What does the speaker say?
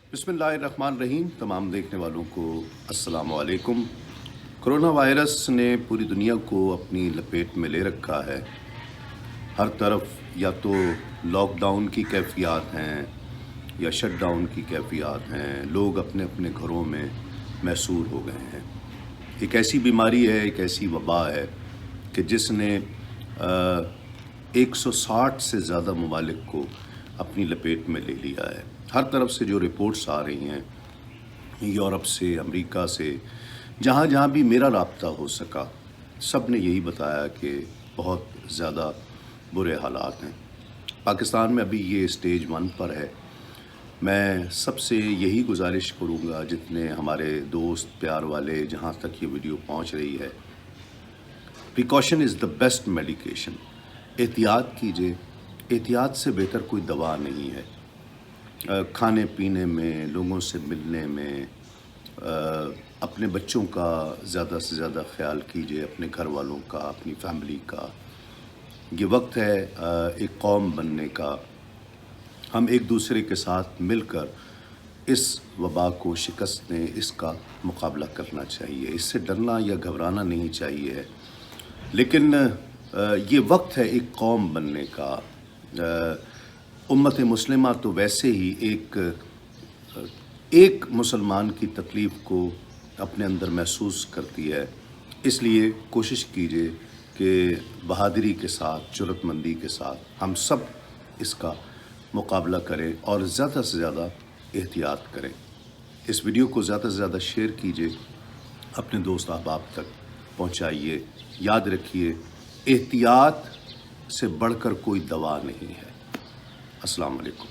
बिस्मिल्लाहिर्रहमानिर्रहीम। तमाम देखने वालों को अस्सलाम वालेकुम। कोरोना वायरस ने पूरी दुनिया को अपनी लपेट में ले रखा है। हर तरफ या तो लॉकडाउन की कैफियत हैं या शटडाउन की कैफियत हैं। लोग अपने अपने घरों में महसूर हो गए हैं। एक ऐसी बीमारी है, एक ऐसी वबा है कि जिसने 160 से ज़्यादा ममालिक को अपनी लपेट में ले लिया है। हर तरफ से जो रिपोर्ट्स आ रही हैं, यूरोप से, अमेरिका से, जहाँ जहाँ भी मेरा राब्ता हो सका, सब ने यही बताया कि बहुत ज़्यादा बुरे हालात हैं। पाकिस्तान में अभी ये स्टेज 1 पर है। मैं सबसे यही गुजारिश करूँगा, जितने हमारे दोस्त प्यार वाले जहाँ तक ये वीडियो पहुँच रही है, precaution is the best medication. एहतियात कीजिए, एहतियात से बेहतर कोई दवा नहीं है। खाने पीने में, लोगों से मिलने में, अपने बच्चों का ज़्यादा से ज़्यादा ख्याल कीजिए, अपने घर वालों का, अपनी फैमिली का। ये वक्त है एक कौम बनने का। हम एक दूसरे के साथ मिलकर इस वबा को शिकस्त दें, इसका मुकाबला करना चाहिए। इससे डरना या घबराना नहीं चाहिए। लेकिन ये वक्त है एक कौम बनने का। उम्मत मुस्लिमा तो वैसे ही एक मुसलमान की तकलीफ़ को अपने अंदर महसूस करती है। इसलिए कोशिश कीजिए कि बहादुरी के साथ, जुर्रतमंदी के साथ हम सब इसका मुकाबला करें और ज़्यादा से ज़्यादा एहतियात करें। इस वीडियो को ज़्यादा से ज़्यादा शेयर कीजिए, अपने दोस्त अहबाब तक पहुंचाइए। याद रखिए, एहतियात से बढ़कर कोई दवा नहीं है। अस्सलाम वालेकुम।